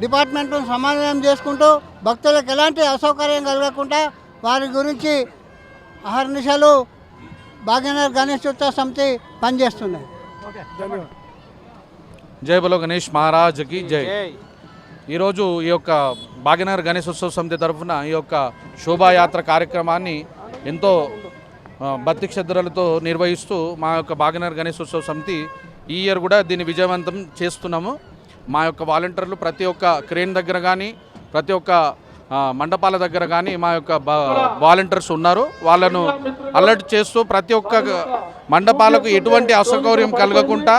డిపార్ట్మెంట్లను సమన్వయం చేసుకుంటూ భక్తులకు ఎలాంటి అసౌకర్యం కలగకుండా వారి గురించి అహర్నిశలు భాగ్యనగర్ గణేష్ ఉత్సవ సమితి పనిచేస్తున్నాయి. జై బలో గణేష్ మహారాజ్కి జై. ఈరోజు ఈ యొక్క భాగ్యనగర్ గణేష్ ఉత్సవ సమితి తరఫున ఈ యొక్క శోభాయాత్ర కార్యక్రమాన్ని ఎంతో భక్తి శ్రద్ధలతో నిర్వహిస్తూ మా యొక్క భాగ్యనగర్ గణేష్ ఉత్సవ సమితి ఈ ఇయర్ కూడా దీన్ని విజయవంతం చేస్తున్నాము. మా యొక్క వాలంటీర్లు ప్రతి ఒక్క క్రేన్ దగ్గర కానీ, ప్రతి ఒక్క మండపాల దగ్గర కానీ మా యొక్క వాలంటీర్స్ ఉన్నారు. వాళ్ళను అలర్ట్ చేస్తూ ప్రతి ఒక్క మండపాలకు ఎటువంటి అసౌకర్యం కలగకుండా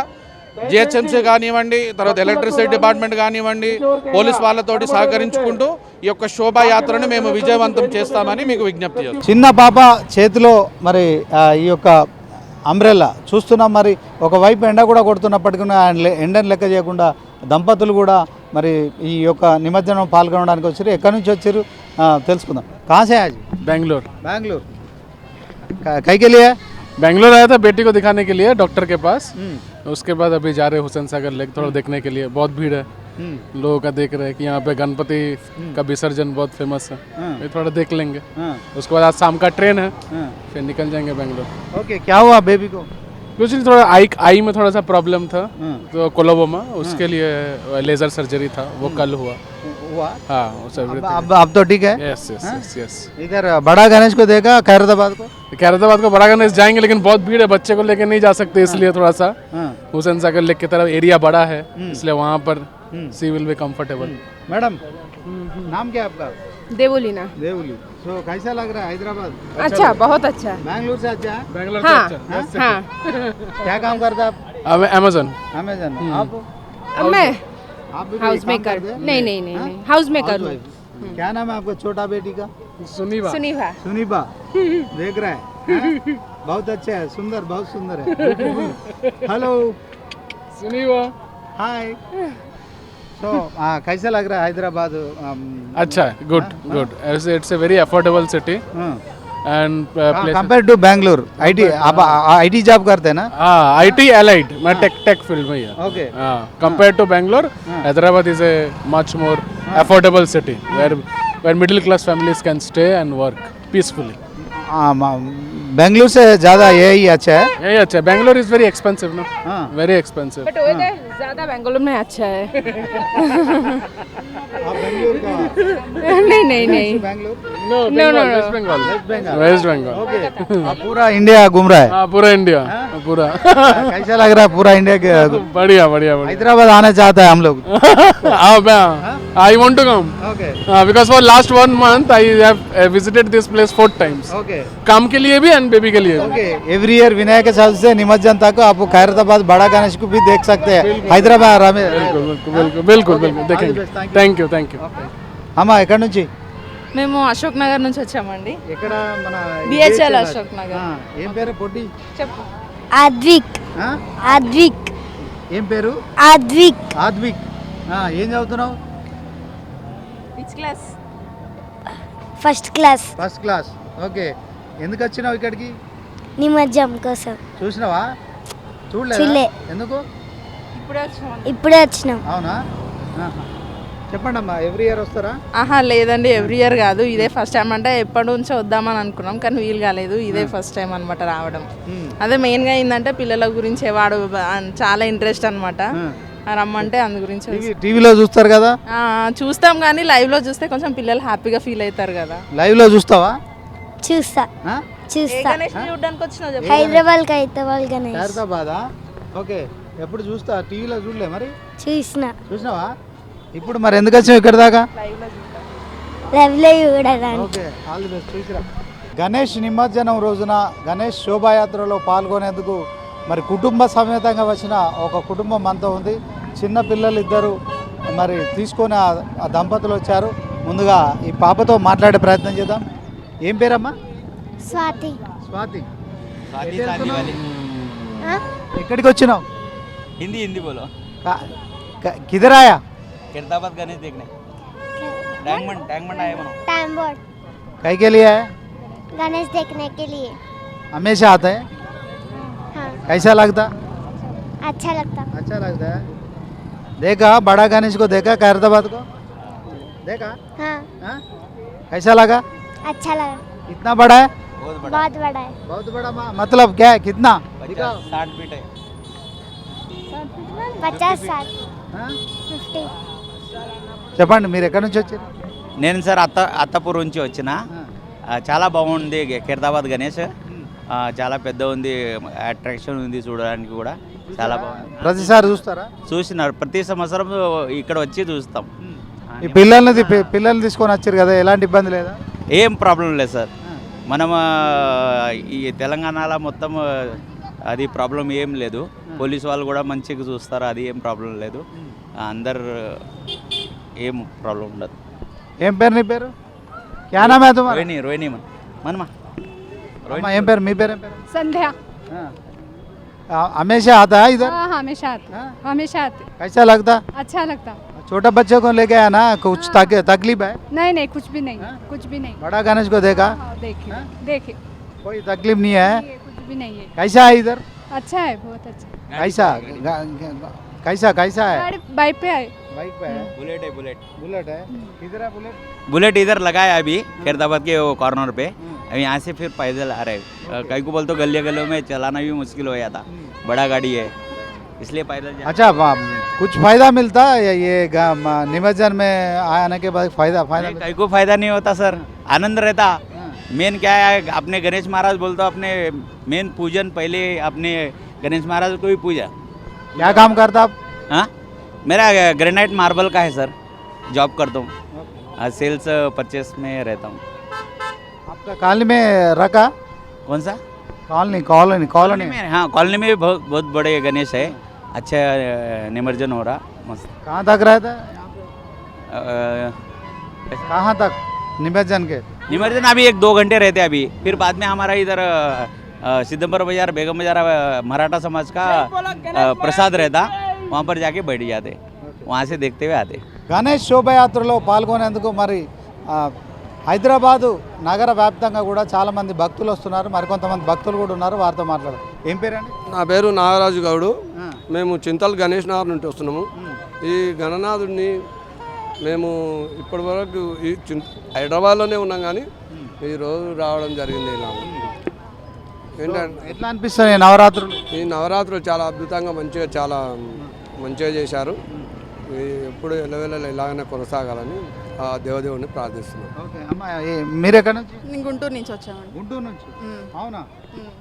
జిహెచ్ఎంసీ కానివ్వండి, తర్వాత ఎలక్ట్రిసిటీ డిపార్ట్మెంట్ కానివ్వండి, పోలీస్ వాళ్ళతోటి సహకరించుకుంటూ ఈ యొక్క శోభాయాత్రను మేము విజయవంతం చేస్తామని మీకు విజ్ఞప్తి చేస్తాం. చిన్న పాప చేతిలో మరి ఈ యొక్క అంబ్రెల్లా చూస్తున్నాం. మరి ఒకవైపు ఎండ కూడా కొడుతున్నప్పటికీ ఎండను లెక్క చేయకుండా దంపతులు కూడా మరి ఈ యొక్క నిమజ్జనం పాల్గొనడానికి వచ్చారు. ఎక్కడి నుంచి వచ్చారు తెలుసుకుందాం. కాసే आज बेंगलोर कई के लिए बेंगलोर आया था बेटी को दिखाने के लिए डॉक्टर के पास. उसके बाद अभी जा रहे हुसैन सागर लेक थोड़ा देखने के लिए. बहुत भीड़ है, लोगों का देख रहे हैं कि यहाँ पे गणपति का विसर्जन बहुत फेमस है. ये थोड़ा देख लेंगे. उसके बाद आज शाम का ट्रेन है, फिर निकल जाएंगे बेंगलोर. ओके, क्या हुआ बेबी को? कुछ नहीं, थोड़ा आई में थोड़ा सा प्रॉब्लम था, तो कोलोबोमा, उसके लिए लेजर सर्जरी था, वो कल हुआ. हाँ, अब तो ठीक है. यस. इधर बड़ा गणेश को देखा खैरताबाद को बड़ा गणेश जाएंगे, लेकिन बहुत भीड़ है, बच्चे को लेकर नहीं जा सकते, इसलिए थोड़ा सा हुसैन सागर लेक की तरफ एरिया बड़ा है, इसलिए वहाँ पर सी विल बी कंफर्टेबल. मैडम, नाम क्या आपका? देवुलीना. देवुली. तो कैसा लग रहा है हैदराबाद? अच्छा, बहुत अच्छा. बैंगलोर से अच्छा है? बेंगलोर हाँ, से हाँ. क्या काम करते आप? अमेजन. आप? मैं आप भी हाउस काम मेकर. करते हैं? नहीं, हाउस मेकर हूँ. क्या नाम है आपका छोटा बेटी का? सुनीवा. सुनीबा. देख रहा है? बहुत अच्छा है, सुंदर, बहुत सुंदर है. हेलो सुनीवा. हाय. तो कैसा लग रहा है हैदराबाद? अच्छा है, good. It's a very affordable city and compare to Bangalore. आप आईटी जॉब करते हैं ना? आईटी एलाइड, मैं टेक फील्ड में ही है. Okay. Compare to Bangalore, Hyderabad is a much more affordable city where middle class families can stay and work peacefully. Bengaluru से ज़्यादा यही अच्छा है. यही अच्छा है. बैंगलोर इज वेरी एक्सपेंसिव ना, वेरी एक्सपेंसिव. बट वेदर ज़्यादा बेंगलुरु में अच्छा है. आप बेंगलुरु का? नहीं. Bangalore? No, West Bengal. Okay. आप पूरा इंडिया घूम रहा है? हाँ, पूरा इंडिया, पूरा. कैसा लग रहा है पूरा इंडिया के? बढ़िया. हैदराबाद आना चाहता है हम लोग. I want to come. Okay. Because for last 1 month I have visited this place 4 times. Okay. काम के लिए भी एंड बेबी के लिए भी. Okay. एवरी ईयर विनायक चौथ से निमज्जन तक आप खैरताबाद बड़ा गणेश को भी देख सकते हैं. हैदराबाद बिल्कुल देखेंगे. Thank you. అమ్మా ఎక్కడి నుంచి? మేము అశోక్ నగర్ నుంచి వచ్చామండి. ఎక్కడ? మన బిహెచ్ఎల్ అశోక్ నగర్. ఏం పేరు పొట్టి? చెప్పు. అద్విక్. అద్విక్. ఏం పేరు? అద్విక్. ఆద్విక్. ఏం చదువుతున్నావు? Which class? First class. First class. Okay. ఎందుకు వచ్చినావు ఇక్కడికి? నిమజ్జనం కోసం. చూసినావా? చూడలే. చూడలేదా? ఎందుకు? ఇప్పుడే వచ్చినాం. అవునా? చెప్పండి అమ్మా, ఎవ్రీ ఇయర్ వస్తారా? లేదండి, ఎవ్రీ ఇయర్ కాదు, ఇదే ఫస్ట్ టైం. అంటే ఎప్పటి నుంచో వద్దామని అనుకున్నాం కానీ వీలు కాలేదు. ఇదే ఫస్ట్ టైం అనమాట రావడం. అదే మెయిన్గా ఏంటంటే పిల్లల గురించి వాడు చాలా ఇంట్రెస్ట్ అనమాట. రమ్మంటే అందు గురించి. టీవీలో చూస్తారు కదా? చూస్తాం కానీ లైవ్లో చూస్తే కొంచెం పిల్లలు హ్యాపీగా ఫీల్ అవుతారు కదా. లైవ్లో చూస్తావా? చూస్తా. చూస్తా. చూడడానికి వచ్చిన హైదరాబాద్ గణేష్. హైదరాబాదా? ఓకే. ఎప్పుడు చూస్తా, టీవీలో చూడలే మరి? చూసినావా? ఇప్పుడు మరి ఎందుకు వచ్చావు ఇక్కడ దాకా? Okay, all the best. చూసిరా. గణేష్ నిమజ్జనం రోజున గణేష్ శోభాయాత్రలో పాల్గొనేందుకు మరి కుటుంబ సమేతంగా వచ్చిన ఒక కుటుంబం అంతా ఉంది. చిన్న పిల్లలు ఇద్దరు మరి తీసుకొని ఆ దంపతులు వచ్చారు. ముందుగా ఈ పాపతో మాట్లాడే ప్రయత్నం చేద్దాం. ఏం పేరమ్మా? స్వాతి. స్వాతి. ఎక్కడికి వచ్చినావు? हिंदी हिंदी बोलो। किधर आया? खैरताबाद गणेश देखने। टैंक मंड आए मनो। Time board. कई के लिए आया? गणेश देखने के लिए। हमेशा आता है? हाँ। कैसा लगता? अच्छा लगता। अच्छा लगता है। देखा बड़ा गणेश को? देखा खैरताबाद को? देखा? हाँ। हाँ? कैसा लगा? अच्छा लगा। कितना बड़ा है? बहुत बड़ा। बहुत बड़ा है। बहुत बड़ा। मतलब क्या है? कितना? 60 फीट है। 50-60। 50। చెప్పండి, మీరు ఎక్కడి నుంచి వచ్చారు? నేను సార్ అత్తపూర్ నుంచి వచ్చిన. చాలా బాగుంది ఖైరతాబాద్ గణేష్. చాలా పెద్ద ఉంది, అట్రాక్షన్ ఉంది చూడడానికి కూడా. చాలా బాగుంది. ప్రతిసారి చూస్తారా? చూసినారు, ప్రతి సంవత్సరం ఇక్కడ వచ్చి చూస్తాం. ఈ పిల్లల్ని తీసుకొని వచ్చారు కదా, ఎలాంటి ఇబ్బంది లేదా? ఏం ప్రాబ్లం లేదు సార్. మనం ఈ తెలంగాణలో మొత్తం అది ప్రాబ్లం ఏం లేదు. పోలీసు వాళ్ళు కూడా మంచిగా చూస్తారు, అది ఏం ప్రాబ్లం లేదు. అందరు ఏం ప్రాబ్లం ఉండదు. ఏం పేరు నీ పేరు? క్యా నామ్ హై తుమ్హారా? రోహిణి మనమా. ఏం పేరు? మీ పేరు ఏం పేరు? संध्या। हमेशा आता है इधर? हाँ, हमेशा आते। हमेशा आते। कैसा लगता? अच्छा लगता। छोटा बच्चे को लेके आया ना, कुछ तकलीफ है? नहीं, कुछ भी नहीं। कुछ भी नहीं। बड़ा गणेश को देखा? देखिए कोई तकलीफ नहीं है? कुछ भी नहीं है। कैसा है इधर? अच्छा है, बहुत अच्छा। कैसा है? बाइक पे आए। बाइक पे है? बुलेट है। बुलेट है? किधर है बुलेट? बुलेट इधर लगाया अभी खैरताबाद के कॉर्नर पे। अभी यहाँ से फिर पैदल आ रहे। कई को बोल तो गलियों में चलाना भी मुश्किल हो जाता, बड़ा गाड़ी है इसलिए पैदल। अच्छा, कुछ फायदा मिलता है ये निमज्जन में आने के बाद? फायदा कई को फायदा नहीं होता सर, आनंद रहता। मेन क्या है, अपने गणेश महाराज बोलते अपने मेन पूजन पहले अपने गणेश महाराज को ही पूजा। क्या काम करता आप? हाँ, मेरा ग्रेनाइट मार्बल का है सर, जॉब करता हूँ, सेल्स परचेस में रहता हूँ। आपका कॉलोनी में रखा? कौन सा? कॉलोनी में? हाँ, कॉलोनी में भी बहुत बड़े गणेश है, अच्छा निमज्जन हो रहा मस्त। कहाँ तक रहता है? कहाँ तक निमज्जन के? निमज्जन अभी 1-2 घंटे रहते हैं अभी, फिर बाद में हमारा इधर सिद्धंबर बाजार, बेगम बाजार मराठा समाज का प्रसाद रहता, वहाँ पर जाके बैठ जाते, वहाँ से देखते हुए आते। గణేష్ శోభయాత్రలో పాల్గొనేందుకు మరి హైదరాబాదు నగర వ్యాప్తంగా కూడా చాలామంది భక్తులు వస్తున్నారు. మరికొంతమంది భక్తులు కూడా ఉన్నారు, వారితో మాట్లాడారు. ఏం పేరండి? నా పేరు నాగరాజు గౌడు. మేము చింతల్ గణేష్ నగర్ నుండి వస్తున్నాము. ఈ గణనాథుడిని మేము ఇప్పటి వరకు హైదరాబాద్లోనే ఉన్నాం కానీ ఈరోజు రావడం జరిగింది. ఇలా ఏంటంటే ఎట్లా అనిపిస్తుంది నవరాత్రులు? ఈ నవరాత్రులు చాలా అద్భుతంగా చాలా మంచిగా చేశారు. ఎప్పుడు ఎల్లవేళ ఇలాగనే కొనసాగాలని ఆ దేవదేవుని ప్రార్థిస్తున్నాం. మీరు ఎక్కడ నుంచి? నేను గుంటూరు నుంచి వచ్చామండి. గుంటూరు నుంచి? అవునా?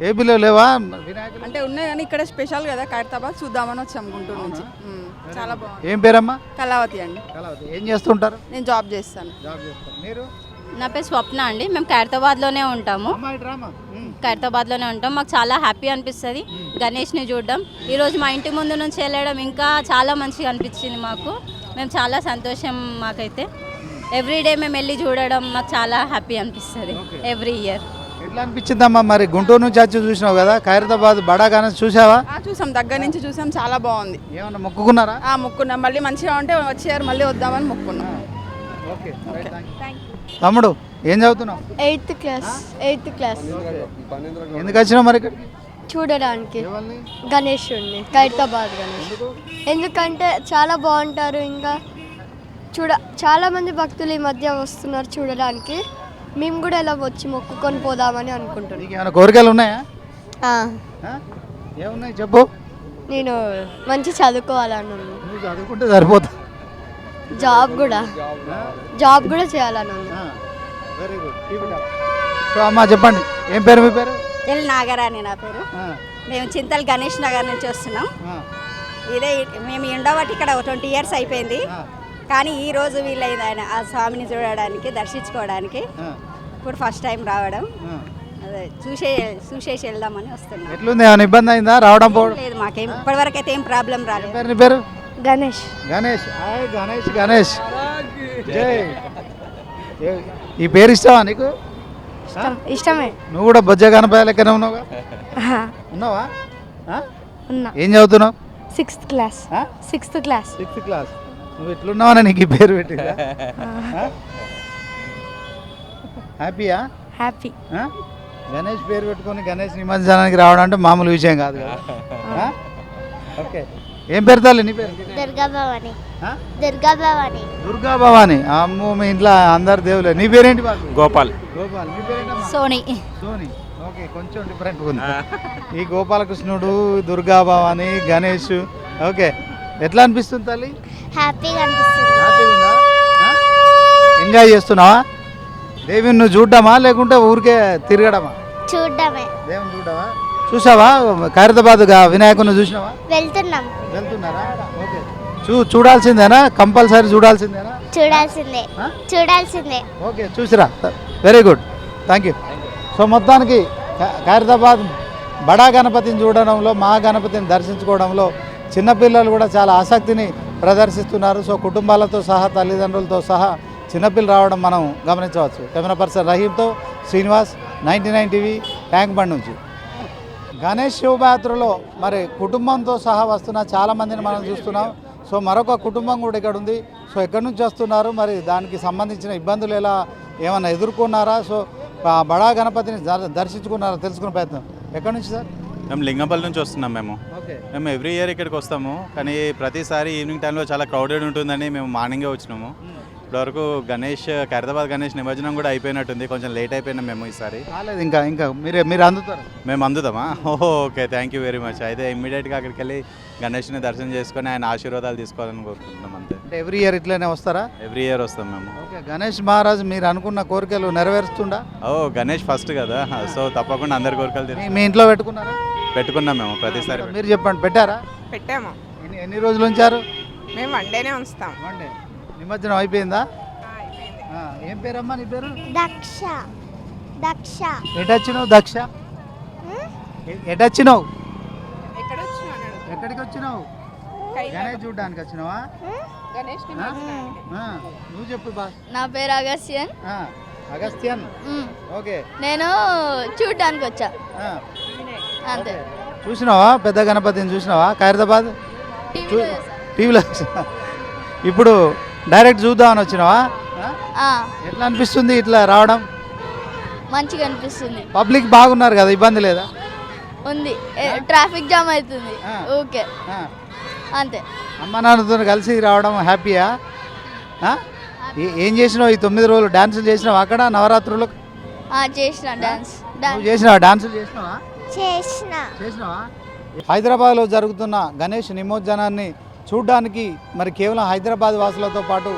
ఏ పిల్లలు లేవా వినాయకులు? అంటే ఉన్నాయి కానీ ఇక్కడ స్పెషల్ కదా ఖైరతాబాద్, చూద్దామని వచ్చాము గుంటూరు నుంచి. చాలా బాగుంది. ఏం పేరమ్మా? కళావతి అండి. కళావతి. ఏం చేస్తుంటారు? నేను జాబ్ చేస్తాను. మీరు? నా పేరు స్వప్న అండి. మేము ఖైరతాబాద్లోనే ఉంటాము. ఖైరతాబాద్లోనే ఉంటాం. మాకు చాలా హ్యాపీ అనిపిస్తుంది గణేష్ని చూడడం. ఈరోజు మా ఇంటి ముందు నుంచి వెళ్ళడం ఇంకా చాలా మంచిగా అనిపించింది మాకు. మేము చాలా సంతోషం మాకైతే. ఎవ్రీడే మేము వెళ్ళి చూడడం మాకు చాలా హ్యాపీ అనిపిస్తుంది ఎవ్రీ ఇయర్. ఎట్లా అనిపించిందమ్మా మరి గుంటూరు నుంచి వచ్చి చూసినావు కదా ఖైరతాబాద్ బడా గణేష్ చూసావా? చూసాం, దగ్గర నుంచి చూసాం, చాలా బాగుంది. ఏమన్నా మొక్కుకున్నారా? మొక్కున్నాం, మళ్ళీ మంచిగా ఉంటే వచ్చేయారు మళ్ళీ వద్దామని మొక్కున్నాం. ఓకే తమ్ముడు ఏం చదువుతున్నావు? 8th class. ఎందుకు వచ్చినావు మరి ఇక్కడికి? చూడడానికి గణేశుడిని, ఖైరతాబాద్ గణేష్. ఎందుకంటే చాలా బాగుంటారు. ఇంకా చాలా మంది భక్తులు ఈ మధ్య వస్తున్నారు చూడడానికి. మేము కూడా ఇలా వచ్చి మొక్కుకొని పోదామని అనుకుంటున్నాం. ఏమైనా కోరికలు ఉన్నాయా? ఏమున్నాయి చెప్పు. నేను మంచి చదువుకోవాలని. నువ్వు చదువుకుంటే సరిపోతా. జాబ్ కూడా చేయాలని ఉంది. Very good. సో అమ్మా చెప్పండి, ఏం పేరు మీ పేరు? ఎల్ నాగరాణి నా పేరు. మేము చింతల్ గణేష్ నగర్ నుంచి వస్తున్నాం. ఇదే మేము ఉండబట్టి ఇక్కడ 20 years అయిపోయింది. కానీ ఈ రోజు వీళ్ళైంది ఆయన ఆ స్వామిని చూడడానికి, దర్శించుకోవడానికి. ఇప్పుడు ఫస్ట్ టైం రావడం, అదే చూసేసి వెళ్దామని వస్తున్నాం. ఎట్లుంది, ఏమైనా ఇబ్బంది అయిందా రావడం పోవడం? లేదు, మాకేం ఇప్పటివరకు అయితే ఏం ప్రాబ్లం రాలేదు. నీ పేరు? గణేష్. జై. ఈ పేరు ఇష్టమా నీకు? ఇష్టమే. నువ్వు కూడా బొజ్జ గణపతి లెక్కనే ఉన్నావా? ఉన్నా. ఏం చదువుతున్నావు? 6th class. నువ్వు ఎట్లున్నావా నీకు ఈ పేరు పెట్టి? హ్యాపీయా? హ్యాపీ. గణేష్ పేరు పెట్టుకొని గణేష్ నిమజ్జనానికి రావడం అంటే మామూలు విషయం కాదు కదా. ఓకే, ఏం పేరు తల్లి నీ పేరు? దుర్గా భవాని. అమ్మో, మీ ఇంట్లో అందరు దేవులే. నీ పేరేంటి? గోపాల్. నీ పేరేంటి? సోనీ. ఓకే, కొంచెం డిఫరెంట్ ఉంది. ఈ గోపాలకృష్ణుడు, దుర్గా భవాని, గణేష్. ఓకే, ఎట్లా అనిపిస్తుంది తల్లి? హ్యాపీగా అనిపిస్తుంది. హ్యాపీగా ఉందా? ఎంజాయ్ చేస్తున్నావా? దేవిని నువ్వు చూడ్డామా లేకుంటే ఊరికే తిరగడమా? చూడడమే. దేవుని చూడవా? చూసావా ఖైరతాబాద్ వినాయకుని చూసినావా? వెళ్తున్నారా? ఓకే, చూడాల్సిందేనా? కంపల్సరీ చూడాల్సిందేనా? చూడాల్సిందే. ఓకే, చూసిరా. Very good, thank you. So మొత్తానికి ఖైరతాబాద్ బడా గణపతిని చూడడంలో, మహాగణపతిని దర్శించుకోవడంలో చిన్నపిల్లలు కూడా చాలా ఆసక్తిని ప్రదర్శిస్తున్నారు. సో కుటుంబాలతో సహా, తల్లిదండ్రులతో సహా చిన్నపిల్లలు రావడం మనం గమనించవచ్చు. కెమెరా పర్సన్ రహీంతో శ్రీనివాస్, 99 టీవీ, ట్యాంక్ బండ్ నుంచి. గణేష్ శోభయాత్రలో మరి కుటుంబంతో సహా వస్తున్న చాలామందిని మనం చూస్తున్నాం. సో మరొక కుటుంబం కూడా ఇక్కడ ఉంది. సో ఎక్కడి నుంచి వస్తున్నారు, మరి దానికి సంబంధించిన ఇబ్బందులు ఏమైనా ఎదుర్కొన్నారా? సో బడా గణపతిని దర్శించుకున్నారా తెలుసుకునే ప్రయత్నం. ఎక్కడి నుంచి సార్? మేము లింగంపల్లి నుంచి వస్తున్నాం. మేము ఎవ్రీ ఇయర్ ఇక్కడికి వస్తాము, కానీ ప్రతిసారి ఈవినింగ్ టైంలో చాలా క్రౌడెడ్ ఉంటుందని మేము మార్నింగే వచ్చినాము. ఇప్పటివరకు ఖైరతాబాద్ గణేష్ నిమజ్జనం కూడా అయిపోయినట్టుంది, కొంచెం లేట్ అయిపోయినాం మేము ఈసారి. ఇంకా మీరు అందుతారు? మేము అందుతామా? Okay, thank you very much. అయితే ఇమ్మీడియట్గా అక్కడికి వెళ్ళి గణేష్ని దర్శనం చేసుకొని ఆయన ఆశీర్వాదాలు తీసుకోవాలని కోరుకుంటున్నాం. అంతే. అంటే ఎవ్రీ ఇయర్ ఇట్లనే వస్తారా? ఎవ్రీ ఇయర్ వస్తాం మేము. ఓకే, గణేష్ మహారాజ్ మీరు అనుకున్న కోరికలు నెరవేరుస్తుందా? గణేష్ ఫస్ట్ కదా, సో తప్పకుండా అందరి కోరికలు మీ ఇంట్లో పెట్టుకున్నారా? పెట్టుకున్నాం మేము ప్రతిసారి. మీరు చెప్పండి, పెట్టారా? పెట్టాము. ఎన్ని రోజులు ఉంచారు? మేము 1 డేనే ఉంచుతాం. నిమజ్జనం అయిపోయిందా? ఏం పేరమ్మా నీ పేరు? దక్ష. ఎటొచ్చినావు దక్ష? ఎటొచ్చినావు? ఎక్కడికి వచ్చినావు? గణేష్ చూడడానికి వచ్చినావా? నువ్వు చెప్పు బా. నా పేరు అగస్త్యన్. అగస్త్యన్. ఓకే, నేను చూడడానికి వచ్చా. అంతే. చూసినావా పెద్ద గణపతిని? చూసినావా ఖైరతాబాద్ టీవీలో? ఇప్పుడు డైరెక్ట్ చూద్దామని వచ్చినావా? ఎట్లా అనిపిస్తుంది ఇట్లా రావడం? మంచిగా అనిపిస్తుంది. పబ్లిక్ బాగున్నారు కదా, ఇబ్బంది లేదా? ఉంది, ట్రాఫిక్ జామ్ అవుతుంది. ఓకే, అంతే. అమ్మ నాన్నతో కలిసి రావడం హ్యాపీయా? ఏం చేసినావు ఈ 9 రోజులు? డాన్సులు చేసినావు అక్కడ నవరాత్రులు? చేసిన డాన్స్. చేసినావా? డాన్సులు చేసినావా? చేసినావా? హైదరాబాద్లో జరుగుతున్న గణేష్ నిమజ్జనాన్ని చూడ్డానికి మరి కేవలం హైదరాబాద్ వాసులతో పాటు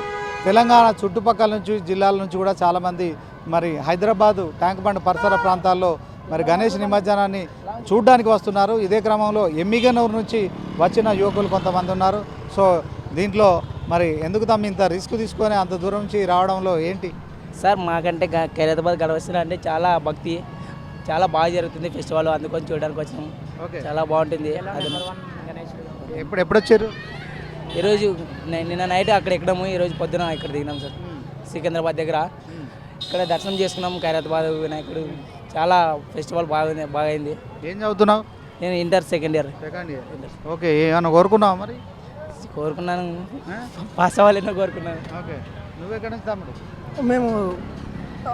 తెలంగాణ చుట్టుపక్కల నుంచి, జిల్లాల నుంచి కూడా చాలామంది మరి హైదరాబాదు ట్యాంక్ బండ్ పరిసర ప్రాంతాల్లో మరి గణేష్ నిమజ్జనాన్ని చూడ్డానికి వస్తున్నారు. ఇదే క్రమంలో ఎమ్మిగనూరు నుంచి వచ్చిన యువకులు కొంతమంది ఉన్నారు. సో దీంట్లో మరి ఎందుకు తమ ఇంత రిస్క్ తీసుకొని అంత దూరం నుంచి రావడంలో ఏంటి సార్? మాకంటే ఖైరతాబాద్ గణేష్ అంటే చాలా భక్తి, చాలా బాగా జరుగుతుంది ఫెస్టివల్, అందుకొని చూడడానికి వచ్చినాము. చాలా బాగుంటుంది. ఎప్పుడు వచ్చారు? ఈరోజు నిన్న నైట్ అక్కడ ఎక్కడము, ఈరోజు పొద్దున ఇక్కడ దిగినాం సార్. సికింద్రాబాద్ దగ్గర. ఇక్కడ దర్శనం చేసుకున్నాం ఖైరతాబాద్ వినాయకుడు. చాలా ఫెస్టివల్ బాగైంది. ఏం చదువుతున్నావు? నేను ఇంటర్ సెకండ్ ఇయర్. ఓకే, ఏమన్నా కోరుకున్నావా మరి? కోరుకున్నాను, పాస్ అవ్వాలని కోరుకున్నాను. ఓకే, నువ్వెక్కడి నుంచి తమ్ముడు? మేము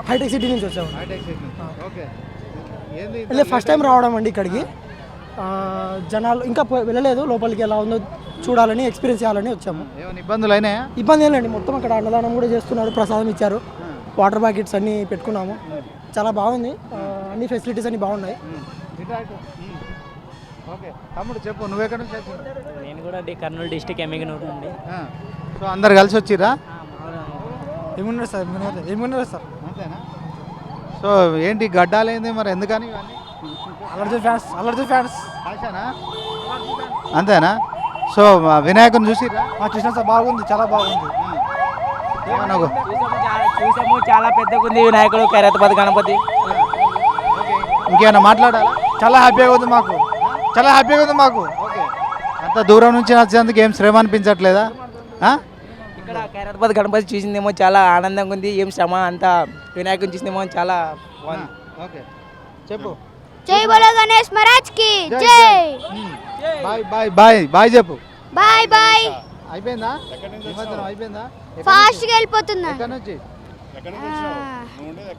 హైటెక్ సిటీ నుంచి వచ్చాము. Hitech city. ఓకే, ఏంది అంటే ఫస్ట్ టైం రావడం అండి ఇక్కడికి. జనాలు ఇంకా వెళ్ళలేదు, లోపలికి ఎలా ఉందో చూడాలని, ఎక్స్పీరియన్స్ చేయాలని వచ్చాము. ఏమైనా ఇబ్బందులు అయినాయా? ఇబ్బంది ఏం లేండి, మొత్తం అక్కడ అన్నదానం కూడా చేస్తున్నారు, ప్రసాదం ఇచ్చారు, వాటర్ ప్యాకెట్స్ అన్నీ పెట్టుకున్నాము. చాలా బాగుంది, అన్ని ఫెసిలిటీస్ అన్నీ బాగున్నాయి. ఓకే తమ్ముడు చెప్పు, నువ్వెక్కడి నుంచి వచ్చావు? నేను కూడా కర్నూలు డిస్టిక్ ఎమ్మిగనూరు అండి. సో అందరు కలిసి వచ్చిర్రా? ఏమున్నారు సార్, ఏమున్నారు సార్. అంతేనా? సో ఏంటి గడ్డాలేంది మరి, ఎందుకని ఇవన్నీ? అల్లర్జున్ ఫ్యాన్స్. ఆశానా? అంతేనా? సో వినాయకుని చూసిర్రా? చూసినా సార్, బాగుంది, చాలా బాగుంది. చూసాము, చాలా పెద్దగా ఉంది వినాయకుడు ఖైరతాబాద్ గణపతి. ఇంకేమైనా మాట్లాడాలా? చాలా హ్యాపీగా ఉంది మాకు, చాలా హ్యాపీగా ఉంది మాకు. ఓకే, అంత దూరం నుంచి వచ్చేందుకు ఏం శ్రమ అనిపించట్లేదా? ఇక్కడ ఖైరతాబాద్ గణపతి చూసిందేమో చాలా ఆనందంగా ఉంది. ఏం శ్రమ, అంతా వినాయకుని చూసిందేమో చాలా బాగుంది. ఓకే చెప్పు. జై బోలో గణేష్ మహారాజ్ కి జై. బాయ్ బాయ్ బాయ్ బాయ్ చెప్పు. Bye bye. అయిపోయిందా? నిమజ్జనం అయిపోయిందా? ఫాస్ట్ గా వెళ్ళిపోతున్నా. ఎక్కడి నుంచి?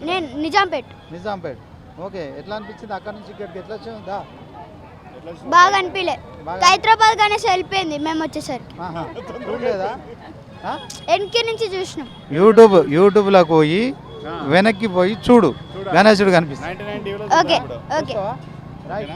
నేను నిజాంపేట్. నిజాంపేట్. ఓకే, ఎట్లా అనిపించింది అక్కడ నుంచి ఇక్కడికి? ఎట్లా వచ్చావు? బాగా అనిపించలే. హైదరాబాద్ గణేష్ వెళ్ళిపోయింది మేము వచ్చేసరికి. చూడలేదా? వెనక్కి నుంచి చూసినాం. యూట్యూబ్లోకి పోయి వెనక్కి పోయి చూడు, గణేశుడు కనిపిస్తుంది. Okay okay.